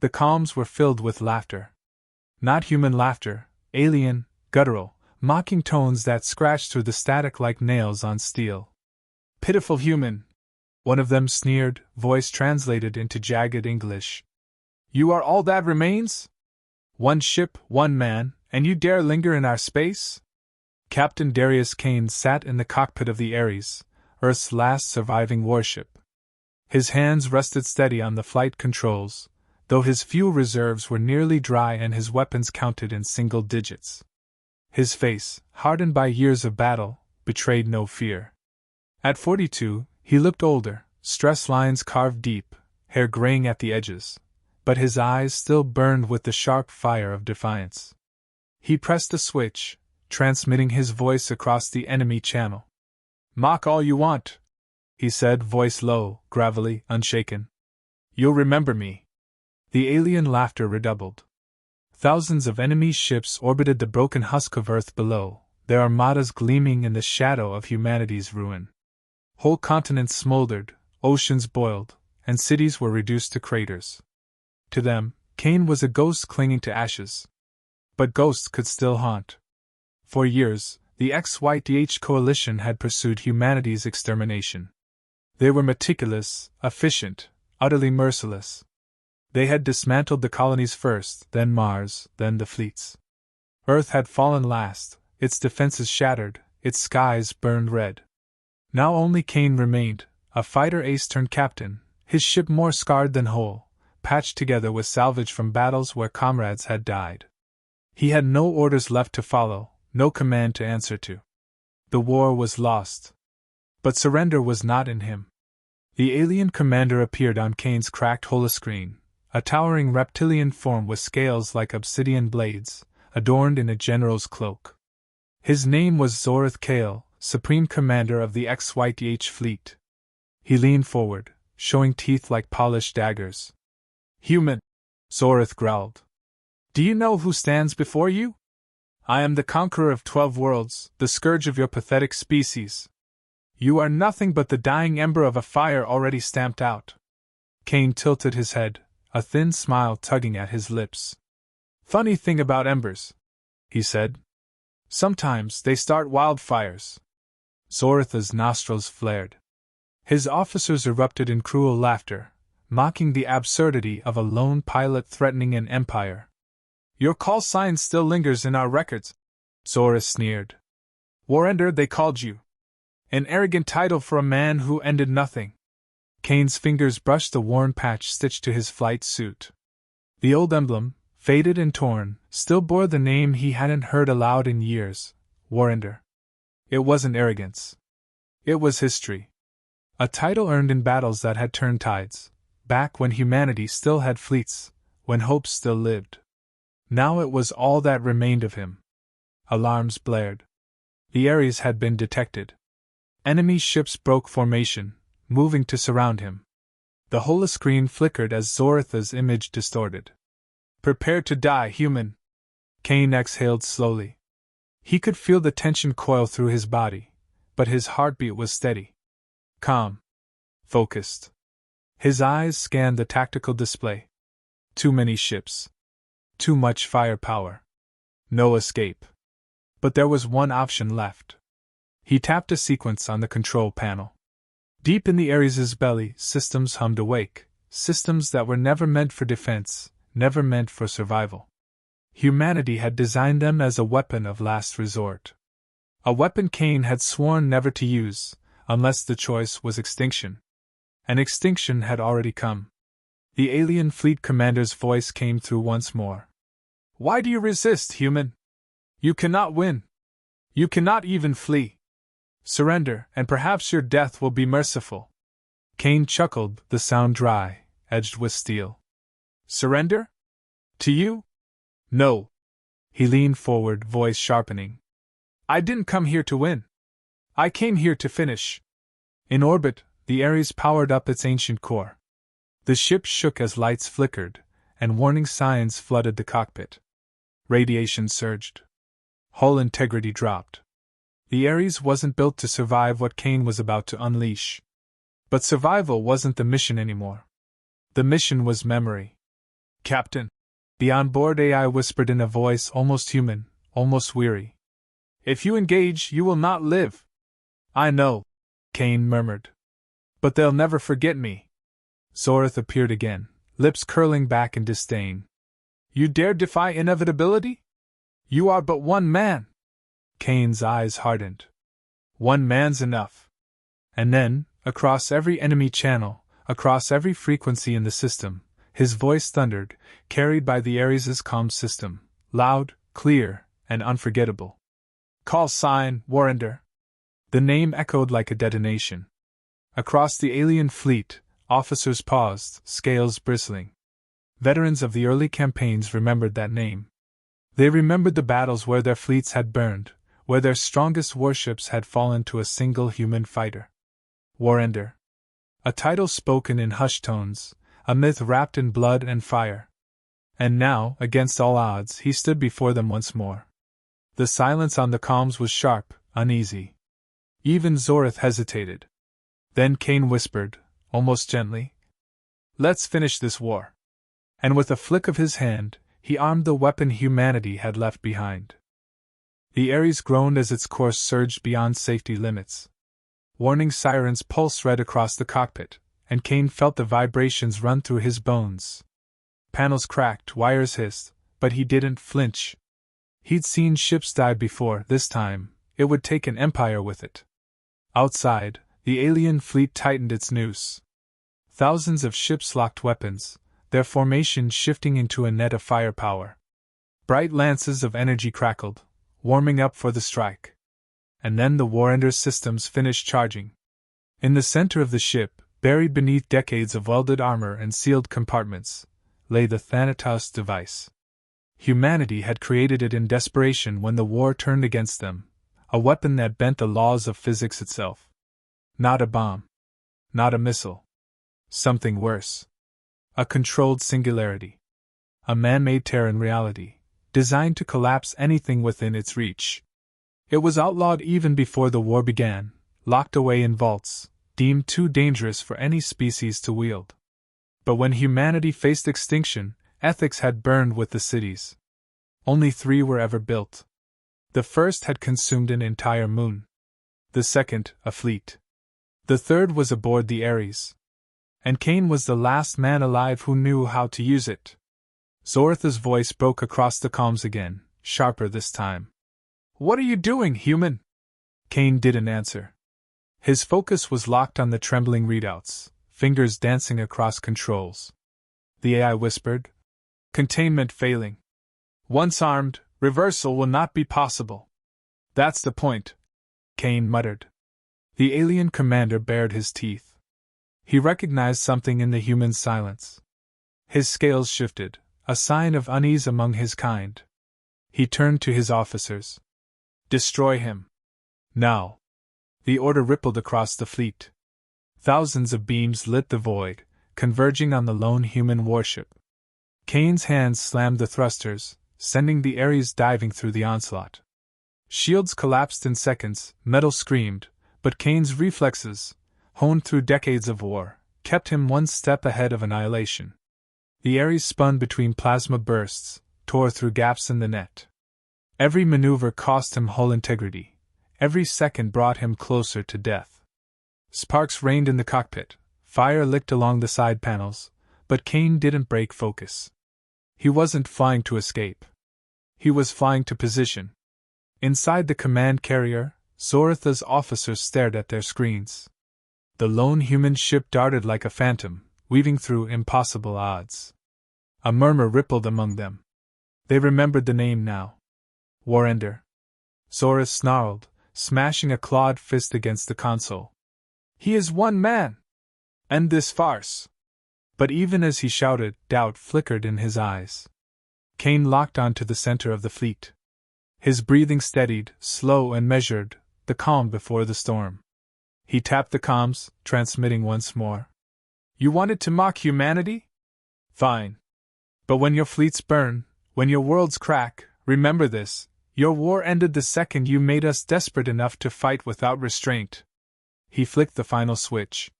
The calms were filled with laughter. Not human laughter, alien, guttural, mocking tones that scratched through the static like nails on steel. Pitiful human! One of them sneered, voice translated into jagged English. You are all that remains? One ship, one man, and you dare linger in our space? Captain Darius Kane sat in the cockpit of the Ares, Earth's last surviving warship. His hands rested steady on the flight controls, though his fuel reserves were nearly dry and his weapons counted in single digits. His face, hardened by years of battle, betrayed no fear. At 42, he looked older, stress lines carved deep, hair graying at the edges, but his eyes still burned with the sharp fire of defiance. He pressed a switch, transmitting his voice across the enemy channel. Mock all you want, he said, voice low, gravelly, unshaken. You'll remember me. The alien laughter redoubled. Thousands of enemy ships orbited the broken husk of Earth below, their armadas gleaming in the shadow of humanity's ruin. Whole continents smoldered, oceans boiled, and cities were reduced to craters. To them, Kane was a ghost clinging to ashes. But ghosts could still haunt. For years, the SCI-FI coalition had pursued humanity's extermination. They were meticulous, efficient, utterly merciless. They had dismantled the colonies first, then Mars, then the fleets. Earth had fallen last, its defenses shattered, its skies burned red. Now only Kane remained, a fighter ace turned captain, his ship more scarred than whole, patched together with salvage from battles where comrades had died. He had no orders left to follow, no command to answer to. The war was lost. But surrender was not in him. The alien commander appeared on Kane's cracked holoscreen, a towering reptilian form with scales like obsidian blades, adorned in a general's cloak. His name was Zorith Kale, Supreme Commander of the SCI-FI fleet. He leaned forward, showing teeth like polished daggers. Human, Zorith growled. Do you know who stands before you? I am the conqueror of 12 worlds, the scourge of your pathetic species. You are nothing but the dying ember of a fire already stamped out. Kane tilted his head, a thin smile tugging at his lips. Funny thing about embers, he said. Sometimes they start wildfires. Zorith's nostrils flared. His officers erupted in cruel laughter, mocking the absurdity of a lone pilot threatening an empire. Your Callsign still lingers in our records, Zorith sneered. Warender, they called you. An arrogant title for a man who ended nothing. Kane's fingers brushed the worn patch stitched to his flight suit. The old emblem, faded and torn, still bore the name he hadn't heard aloud in years, Warender. It wasn't arrogance. It was history. A title earned in battles that had turned tides, back when humanity still had fleets, when hope still lived. Now it was all that remained of him. Alarms blared. The Ares had been detected. Enemy ships broke formation, moving to surround him. The holoscreen flickered as Zorith's image distorted. Prepare to die, human. Kane exhaled slowly. He could feel the tension coil through his body, but his heartbeat was steady. Calm. Focused. His eyes scanned the tactical display. Too many ships. Too much firepower. No escape. But there was one option left. He tapped a sequence on the control panel. Deep in the Ares' belly, systems hummed awake, systems that were never meant for defense, never meant for survival. Humanity had designed them as a weapon of last resort. A weapon Kane had sworn never to use, unless the choice was extinction. And extinction had already come. The alien fleet commander's voice came through once more. Why do you resist, human? You cannot win. You cannot even flee. Surrender, and perhaps your death will be merciful. Kane chuckled, the sound dry, edged with steel. Surrender? To you? No. He leaned forward, voice sharpening. I didn't come here to win. I came here to finish. In orbit, the Ares powered up its ancient core. The ship shook as lights flickered, and warning signs flooded the cockpit. Radiation surged. Hull integrity dropped. The Ares wasn't built to survive what Kane was about to unleash. But survival wasn't the mission anymore. The mission was memory. Captain. The onboard AI whispered in a voice almost human, almost weary. If you engage, you will not live. I know, Kane murmured. But they'll never forget me. Zorith appeared again, lips curling back in disdain. You dare defy inevitability? You are but one man. Kane's eyes hardened. One man's enough. And then, across every enemy channel, across every frequency in the system, his voice thundered, carried by the Ares' comm system, loud, clear, and unforgettable. Callsign, Warrender. The name echoed like a detonation. Across the alien fleet, officers paused, scales bristling. Veterans of the early campaigns remembered that name. They remembered the battles where their fleets had burned, where their strongest warships had fallen to a single human fighter. Warrender. A title spoken in hushed tones, a myth wrapped in blood and fire. And now, against all odds, he stood before them once more. The silence on the comms was sharp, uneasy. Even Zorith hesitated. Then Kane whispered, almost gently, "Let's finish this war." And with a flick of his hand, he armed the weapon humanity had left behind. The Ares groaned as its course surged beyond safety limits. Warning sirens pulsed red across the cockpit, and Kane felt the vibrations run through his bones. Panels cracked, wires hissed, but he didn't flinch. He'd seen ships die before. This time, it would take an empire with it. Outside, the alien fleet tightened its noose. Thousands of ships locked weapons, their formation shifting into a net of firepower. Bright lances of energy crackled, warming up for the strike. And then the Warrender's systems finished charging. In the center of the ship, buried beneath decades of welded armor and sealed compartments, lay the Thanatos device. Humanity had created it in desperation when the war turned against them, a weapon that bent the laws of physics itself. Not a bomb. Not a missile. Something worse. A controlled singularity. A man-made Terran reality, designed to collapse anything within its reach. It was outlawed even before the war began, locked away in vaults, deemed too dangerous for any species to wield. But when humanity faced extinction, ethics had burned with the cities. Only 3 were ever built. The first had consumed an entire moon. The second, a fleet. The third was aboard the Ares. And Kane was the last man alive who knew how to use it. Zorith's voice broke across the comms again, sharper this time. "What are you doing, human?" Kane didn't answer. His focus was locked on the trembling readouts, fingers dancing across controls. The AI whispered, "Containment failing. Once armed, reversal will not be possible." "That's the point," Kane muttered. The alien commander bared his teeth. He recognized something in the human silence. His scales shifted, a sign of unease among his kind. He turned to his officers. "Destroy him. Now." The order rippled across the fleet. Thousands of beams lit the void, converging on the lone human warship. Kane's hands slammed the thrusters, sending the Ares diving through the onslaught. Shields collapsed in seconds, metal screamed, but Kane's reflexes, honed through decades of war, kept him one step ahead of annihilation. The Ares spun between plasma bursts, tore through gaps in the net. Every maneuver cost him hull integrity. Every second brought him closer to death. Sparks rained in the cockpit, fire licked along the side panels, but Kane didn't break focus. He wasn't flying to escape. He was flying to position. Inside the command carrier, Zorith's officers stared at their screens. The lone human ship darted like a phantom, weaving through impossible odds. A murmur rippled among them. They remembered the name now. Warrender. Zorith snarled, smashing a clawed fist against the console. "He is one man! End this farce!" But even as he shouted, doubt flickered in his eyes. Kane locked onto the center of the fleet. His breathing steadied, slow and measured, the calm before the storm. He tapped the comms, transmitting once more. "You wanted to mock humanity? Fine. But when your fleets burn, when your worlds crack, remember this: your war ended the second you made us desperate enough to fight without restraint." He flicked the final switch.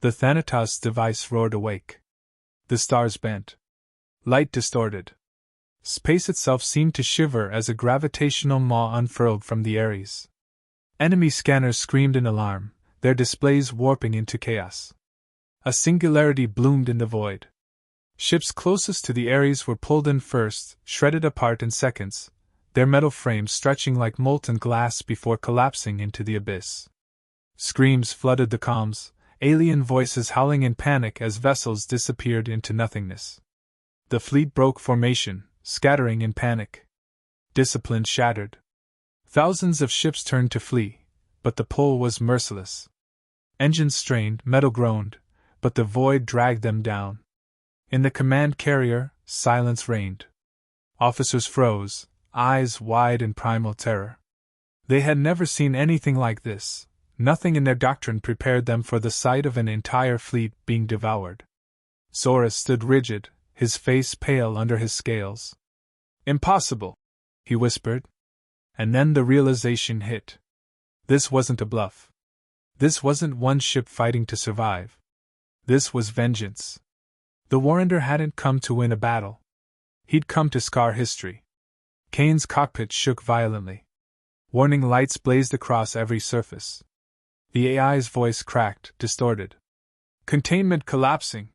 The Thanatos device roared awake. The stars bent. Light distorted. Space itself seemed to shiver as a gravitational maw unfurled from the Ares. Enemy scanners screamed in alarm, their displays warping into chaos. A singularity bloomed in the void. Ships closest to the Ares were pulled in first, shredded apart in seconds, their metal frames stretching like molten glass before collapsing into the abyss. Screams flooded the comms, alien voices howling in panic as vessels disappeared into nothingness. The fleet broke formation, scattering in panic. Discipline shattered. Thousands of ships turned to flee, but the pull was merciless. Engines strained, metal groaned, but the void dragged them down. In the command carrier, silence reigned. Officers froze, eyes wide in primal terror. They had never seen anything like this. Nothing in their doctrine prepared them for the sight of an entire fleet being devoured. Zora stood rigid, his face pale under his scales. "Impossible," he whispered. And then the realization hit. This wasn't a bluff. This wasn't one ship fighting to survive. This was vengeance. The Warrender hadn't come to win a battle. He'd come to scar history. Kane's cockpit shook violently. Warning lights blazed across every surface. The AI's voice cracked, distorted. "Containment collapsing.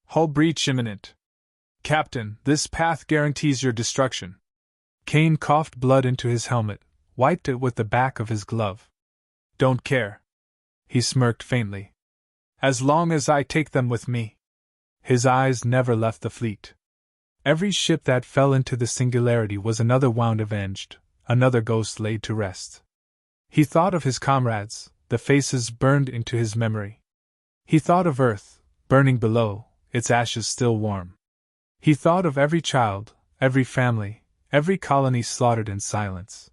Hull breach imminent. Captain, this path guarantees your destruction." Kane coughed blood into his helmet, wiped it with the back of his glove. "Don't care." He smirked faintly. "As long as I take them with me." His eyes never left the fleet. Every ship that fell into the singularity was another wound avenged, another ghost laid to rest. He thought of his comrades, the faces burned into his memory. He thought of Earth, burning below, its ashes still warm. He thought of every child, every family, every colony slaughtered in silence.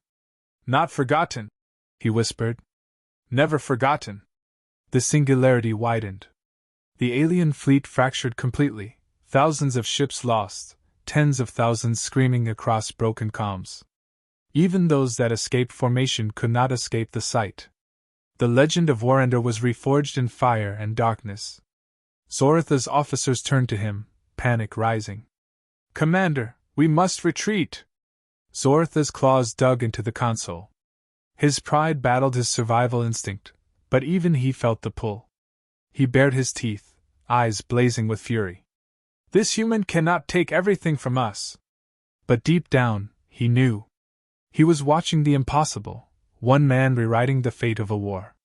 "Not forgotten," he whispered. "Never forgotten." The singularity widened. The alien fleet fractured completely, thousands of ships lost, tens of thousands screaming across broken comms. Even those that escaped formation could not escape the sight. The legend of Warrender was reforged in fire and darkness. Zoratha's officers turned to him, panic rising. "Commander, we must retreat!" Zoratha's claws dug into the console. His pride battled his survival instinct, but even he felt the pull. He bared his teeth, eyes blazing with fury. "This human cannot take everything from us." But deep down, he knew. He was watching the impossible, one man rewriting the fate of a war.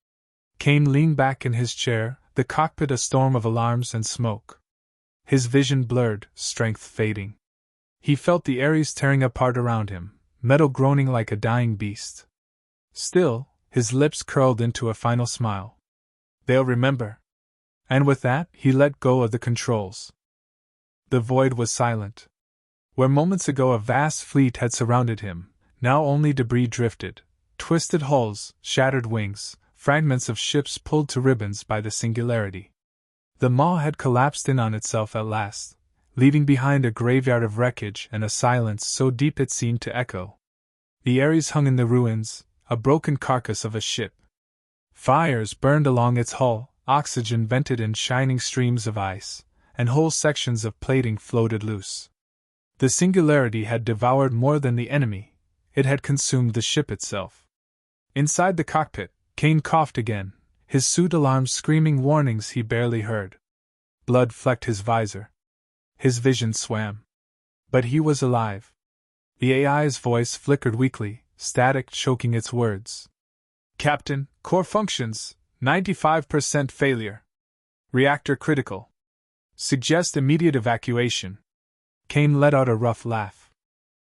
Kane leaned back in his chair, the cockpit a storm of alarms and smoke. His vision blurred, strength fading. He felt the Ares tearing apart around him, metal groaning like a dying beast. Still, his lips curled into a final smile. "They'll remember." And with that, he let go of the controls. The void was silent. Where moments ago a vast fleet had surrounded him, now only debris drifted, twisted hulls, shattered wings, fragments of ships pulled to ribbons by the singularity. The maw had collapsed in on itself at last, leaving behind a graveyard of wreckage and a silence so deep it seemed to echo. The Ares hung in the ruins, a broken carcass of a ship. Fires burned along its hull, oxygen vented in shining streams of ice, and whole sections of plating floated loose. The singularity had devoured more than the enemy, it had consumed the ship itself. Inside the cockpit, Kane coughed again, his suit alarms screaming warnings he barely heard. Blood flecked his visor. His vision swam. But he was alive. The AI's voice flickered weakly, static choking its words. "Captain, core functions, 95% failure. Reactor critical. Suggest immediate evacuation." Kane let out a rough laugh.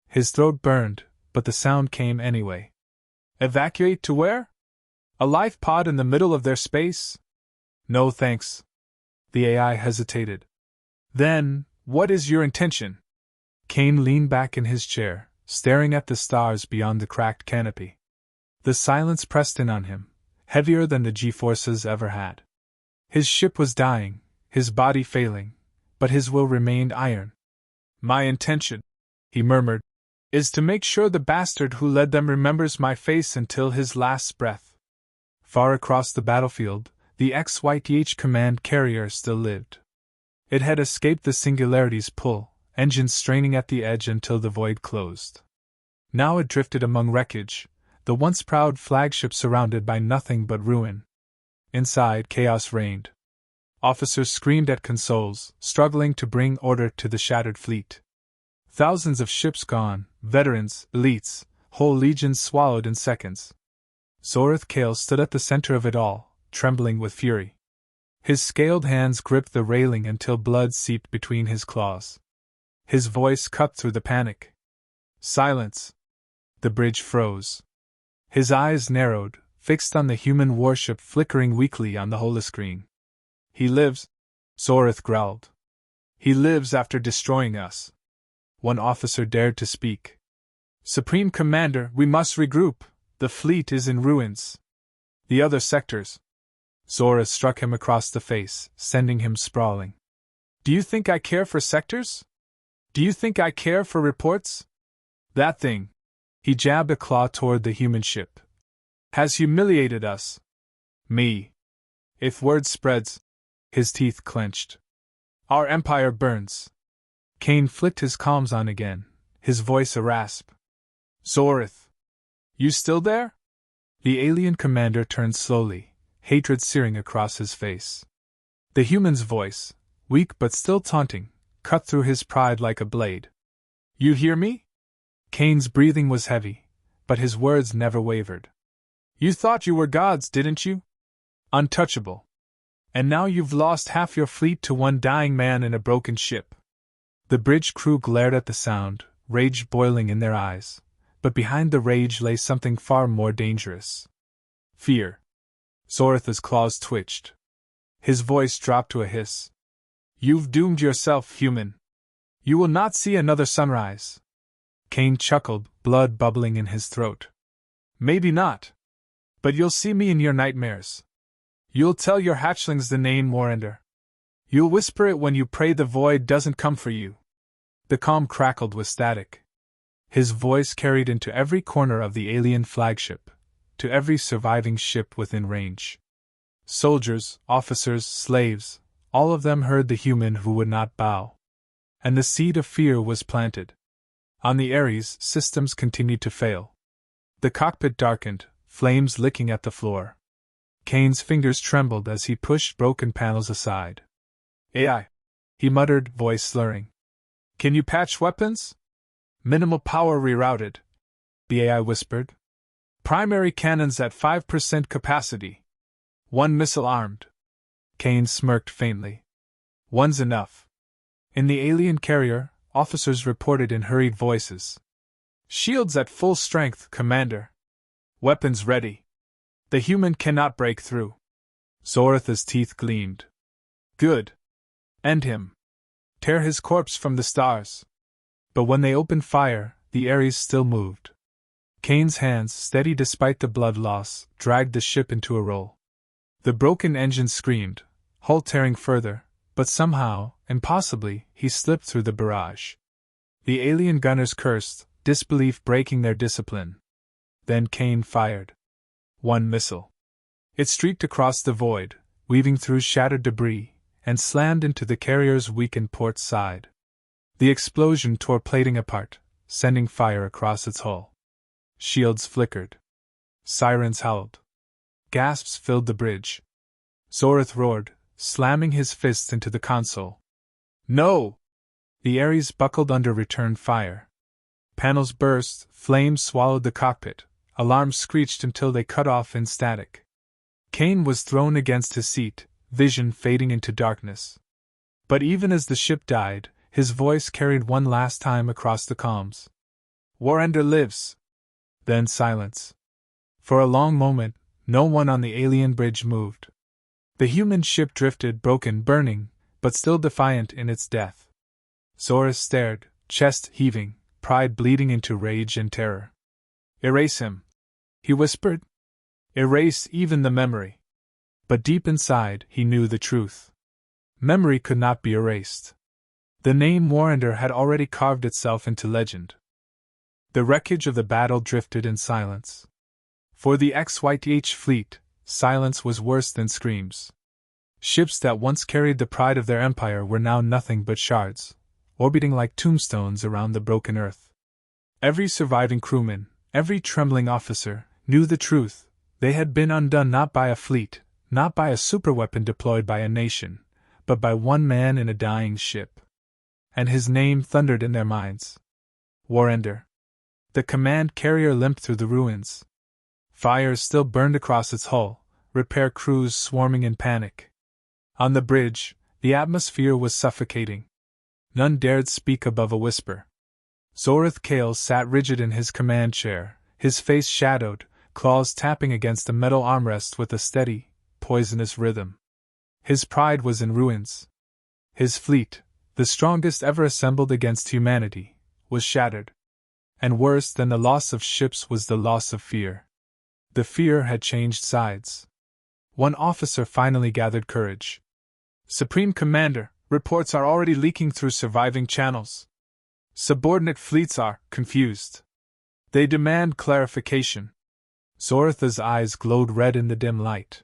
His throat burned, but the sound came anyway. "Evacuate to where? A life pod in the middle of their space?" "No thanks." The AI hesitated. "Then, what is your intention?" Kane leaned back in his chair, staring at the stars beyond the cracked canopy. The silence pressed in on him, heavier than the G-forces ever had. His ship was dying, his body failing, but his will remained iron. "My intention," he murmured, "is to make sure the bastard who led them remembers my face until his last breath." Far across the battlefield, the XYTH command carrier still lived. It had escaped the singularity's pull, engines straining at the edge until the void closed. Now it drifted among wreckage, the once proud flagship surrounded by nothing but ruin. Inside, chaos reigned. Officers screamed at consoles, struggling to bring order to the shattered fleet. Thousands of ships gone, veterans, elites, whole legions swallowed in seconds. Zorith Kale stood at the center of it all, trembling with fury. His scaled hands gripped the railing until blood seeped between his claws. His voice cut through the panic. Silence! The bridge froze. His eyes narrowed, fixed on the human warship flickering weakly on the holoscreen. He lives, Zorith growled. He lives after destroying us. One officer dared to speak. Supreme Commander, we must regroup. The fleet is in ruins. The other sectors. Zorith struck him across the face, sending him sprawling. Do you think I care for sectors? Do you think I care for reports? That thing. He jabbed a claw toward the human ship. Has humiliated us. Me. If word spreads. His teeth clenched. Our empire burns. Kane flicked his comms on again, his voice a rasp. Zorith. You still there? The alien commander turned slowly, hatred searing across his face. The human's voice, weak but still taunting, cut through his pride like a blade. You hear me? Kane's breathing was heavy, but his words never wavered. You thought you were gods, didn't you? Untouchable. And now you've lost half your fleet to one dying man in a broken ship. The bridge crew glared at the sound, rage boiling in their eyes, but behind the rage lay something far more dangerous. Fear. Zorith's claws twitched. His voice dropped to a hiss. You've doomed yourself, human. You will not see another sunrise. Kane chuckled, blood bubbling in his throat. Maybe not. But you'll see me in your nightmares. You'll tell your hatchlings the name Warrender. You'll whisper it when you pray the void doesn't come for you. The comm crackled with static. His voice carried into every corner of the alien flagship, to every surviving ship within range. Soldiers, officers, slaves, all of them heard the human who would not bow. And the seed of fear was planted. On the Ares, systems continued to fail. The cockpit darkened, flames licking at the floor. Kane's fingers trembled as he pushed broken panels aside. AI, he muttered, voice slurring. Can you patch weapons? Minimal power rerouted, the AI whispered. Primary cannons at 5% capacity. One missile armed. Kane smirked faintly. One's enough. In the alien carrier, officers reported in hurried voices. Shields at full strength, Commander. Weapons ready. The human cannot break through. Zorith's teeth gleamed. Good. End him. Tear his corpse from the stars. But when they opened fire, the Ares still moved. Kane's hands, steady despite the blood loss, dragged the ship into a roll. The broken engine screamed, hull tearing further, but somehow, impossibly, he slipped through the barrage. The alien gunners cursed, disbelief breaking their discipline. Then Kane fired. One missile. It streaked across the void, weaving through shattered debris, and slammed into the carrier's weakened port side. The explosion tore plating apart, sending fire across its hull. Shields flickered. Sirens howled. Gasps filled the bridge. Zorith roared, slamming his fists into the console. No! The Ares buckled under return fire. Panels burst, flames swallowed the cockpit, alarms screeched until they cut off in static. Kane was thrown against his seat, vision fading into darkness. But even as the ship died, his voice carried one last time across the comms. Warrender lives! Then silence. For a long moment, no one on the alien bridge moved. The human ship drifted, broken, burning, but still defiant in its death. Zorith stared, chest heaving, pride bleeding into rage and terror. Erase him, he whispered. Erase even the memory. But deep inside, he knew the truth. Memory could not be erased. The name Warrender had already carved itself into legend. The wreckage of the battle drifted in silence. For the XYTH fleet, silence was worse than screams. Ships that once carried the pride of their empire were now nothing but shards, orbiting like tombstones around the broken earth. Every surviving crewman, every trembling officer, knew the truth. They had been undone not by a fleet, not by a superweapon deployed by a nation, but by one man in a dying ship. And his name thundered in their minds. Warrender. The command carrier limped through the ruins. Fires still burned across its hull, repair crews swarming in panic. On the bridge, the atmosphere was suffocating. None dared speak above a whisper. Zorith Kale sat rigid in his command chair, his face shadowed, claws tapping against the metal armrest with a steady, poisonous rhythm. His pride was in ruins. His fleet, the strongest ever assembled against humanity, was shattered. And worse than the loss of ships was the loss of fear. The fear had changed sides. One officer finally gathered courage. Supreme Commander, reports are already leaking through surviving channels. Subordinate fleets are confused. They demand clarification. Zoritha's eyes glowed red in the dim light.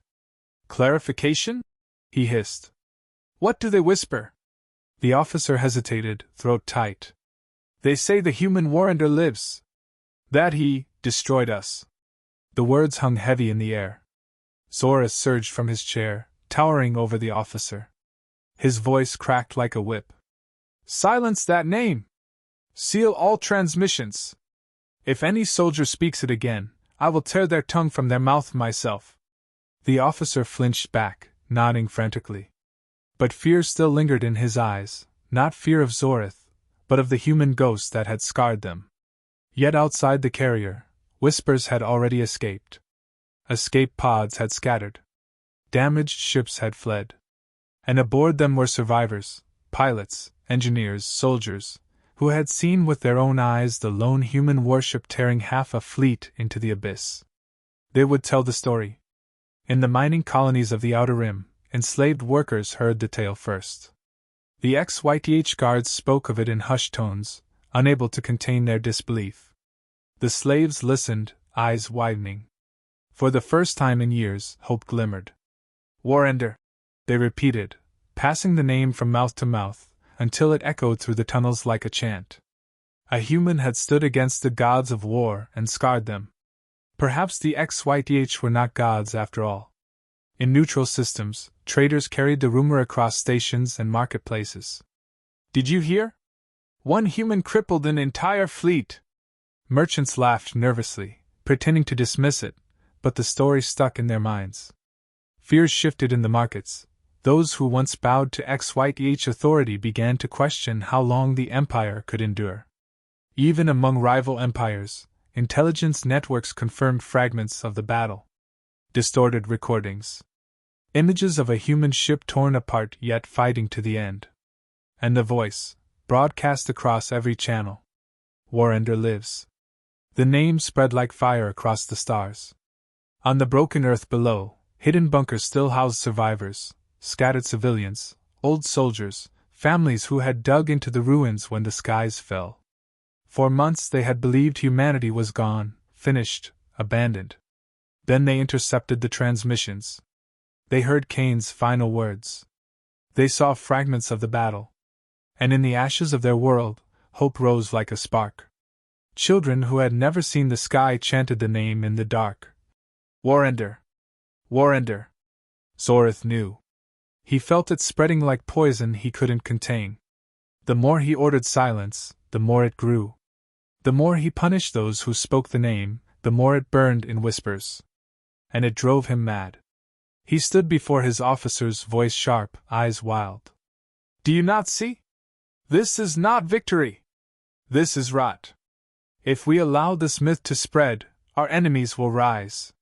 Clarification? He hissed. What do they whisper? The officer hesitated, throat tight. They say the human Warrender lives. That he destroyed us. The words hung heavy in the air. Zorith surged from his chair, towering over the officer. His voice cracked like a whip. Silence that name! Seal all transmissions! If any soldier speaks it again, I will tear their tongue from their mouth myself. The officer flinched back, nodding frantically. But fear still lingered in his eyes, not fear of Zorith, but of the human ghost that had scarred them. Yet outside the carrier, whispers had already escaped. Escape pods had scattered. Damaged ships had fled. And aboard them were survivors, pilots, engineers, soldiers, who had seen with their own eyes the lone human warship tearing half a fleet into the abyss. They would tell the story. In the mining colonies of the Outer Rim, enslaved workers heard the tale first. The ex-YTH guards spoke of it in hushed tones, unable to contain their disbelief. The slaves listened, eyes widening. For the first time in years, hope glimmered. Warrender, they repeated, passing the name from mouth to mouth, until it echoed through the tunnels like a chant. A human had stood against the gods of war and scarred them. Perhaps the ex-YTH were not gods after all. In neutral systems, traders carried the rumor across stations and marketplaces. Did you hear? One human crippled an entire fleet. Merchants laughed nervously, pretending to dismiss it, but the story stuck in their minds. Fears shifted in the markets. Those who once bowed to ex-YTH authority began to question how long the empire could endure. Even among rival empires, intelligence networks confirmed fragments of the battle. Distorted recordings. Images of a human ship torn apart yet fighting to the end. And the voice, broadcast across every channel. Warrender lives. The name spread like fire across the stars. On the broken earth below, hidden bunkers still housed survivors, scattered civilians, old soldiers, families who had dug into the ruins when the skies fell. For months they had believed humanity was gone, finished, abandoned. Then they intercepted the transmissions. They heard Kane's final words. They saw fragments of the battle. And in the ashes of their world, hope rose like a spark. Children who had never seen the sky chanted the name in the dark. Warrender! Warrender! Zorith knew. He felt it spreading like poison he couldn't contain. The more he ordered silence, the more it grew. The more he punished those who spoke the name, the more it burned in whispers. And it drove him mad. He stood before his officers, voice sharp, eyes wild. Do you not see? This is not victory. This is rot. If we allow this myth to spread, our enemies will rise.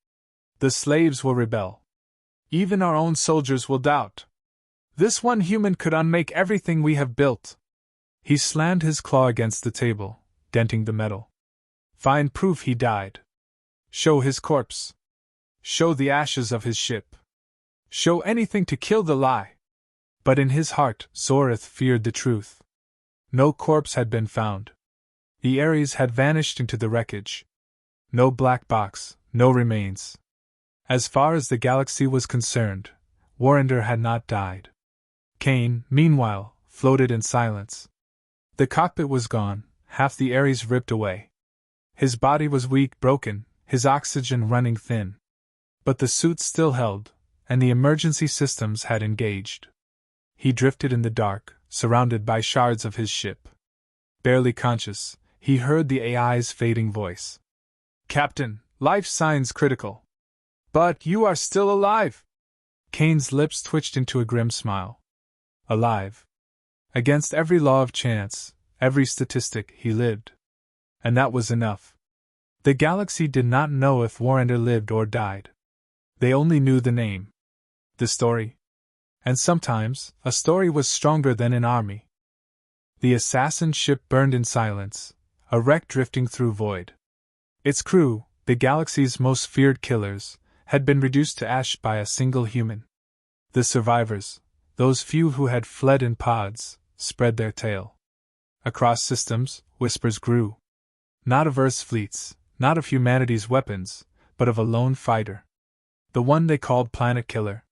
The slaves will rebel. Even our own soldiers will doubt. This one human could unmake everything we have built. He slammed his claw against the table, denting the metal. Find proof he died. Show his corpse. Show the ashes of his ship. Show anything to kill the lie. But in his heart, Zorith feared the truth. No corpse had been found. The Ares had vanished into the wreckage. No black box, no remains. As far as the galaxy was concerned, Warrender had not died. Kane, meanwhile, floated in silence. The cockpit was gone, half the Ares ripped away. His body was weak, broken, his oxygen running thin. But the suit still held, and the emergency systems had engaged. He drifted in the dark, surrounded by shards of his ship. Barely conscious, he heard the AI's fading voice. "Captain, life signs critical. But you are still alive!" Kane's lips twitched into a grim smile. Alive. Against every law of chance, every statistic, he lived. And that was enough. The galaxy did not know if Warrender lived or died. They only knew the name. The story. And sometimes, a story was stronger than an army. The assassin ship burned in silence, a wreck drifting through void. Its crew, the galaxy's most feared killers, had been reduced to ash by a single human. The survivors, those few who had fled in pods, spread their tale. Across systems, whispers grew. Not of Earth's fleets, not of humanity's weapons, but of a lone fighter. The one they called Planet Killer.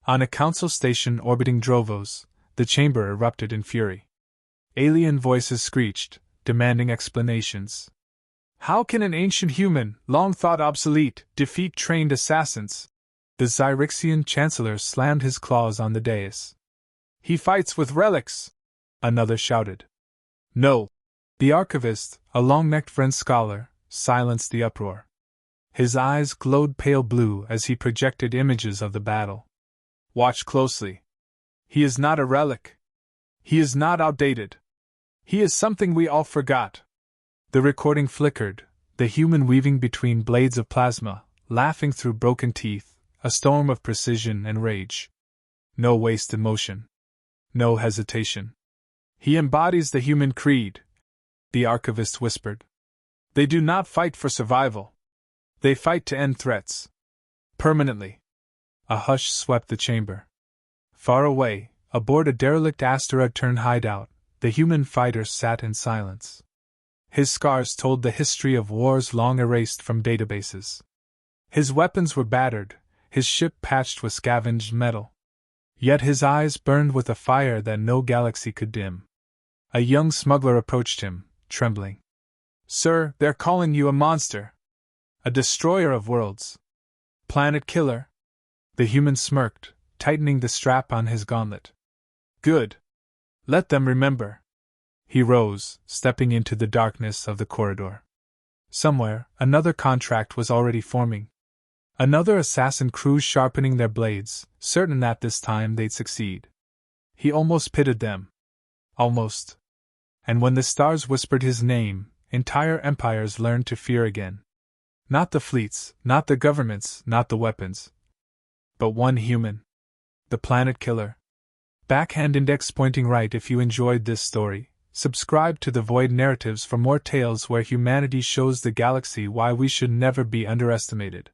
On a council station orbiting Drovos, the chamber erupted in fury. Alien voices screeched, demanding explanations. How can an ancient human, long thought obsolete, defeat trained assassins? The Zyrixian chancellor slammed his claws on the dais. He fights with relics! Another shouted. No! The archivist, a long-necked French scholar, silenced the uproar. His eyes glowed pale blue as he projected images of the battle. Watch closely. He is not a relic. He is not outdated. He is something we all forgot. The recording flickered, the human weaving between blades of plasma, laughing through broken teeth, a storm of precision and rage. No wasted motion. No hesitation. He embodies the human creed, the archivist whispered. They do not fight for survival. They fight to end threats. Permanently. A hush swept the chamber. Far away, aboard a derelict asteroid-turned hideout, the human fighter sat in silence. His scars told the history of wars long erased from databases. His weapons were battered, his ship patched with scavenged metal. Yet his eyes burned with a fire that no galaxy could dim. A young smuggler approached him, trembling. Sir, they're calling you a monster. A destroyer of worlds. Planet Killer. The human smirked, tightening the strap on his gauntlet. Good. Let them remember. He rose, stepping into the darkness of the corridor. Somewhere, another contract was already forming. Another assassin crew sharpening their blades, certain that this time they'd succeed. He almost pitied them. Almost. And when the stars whispered his name, entire empires learned to fear again. Not the fleets, not the governments, not the weapons. But one human. The Planet Killer. Backhand index pointing right if you enjoyed this story. Subscribe to the Void Narratives for more tales where humanity shows the galaxy why we should never be underestimated.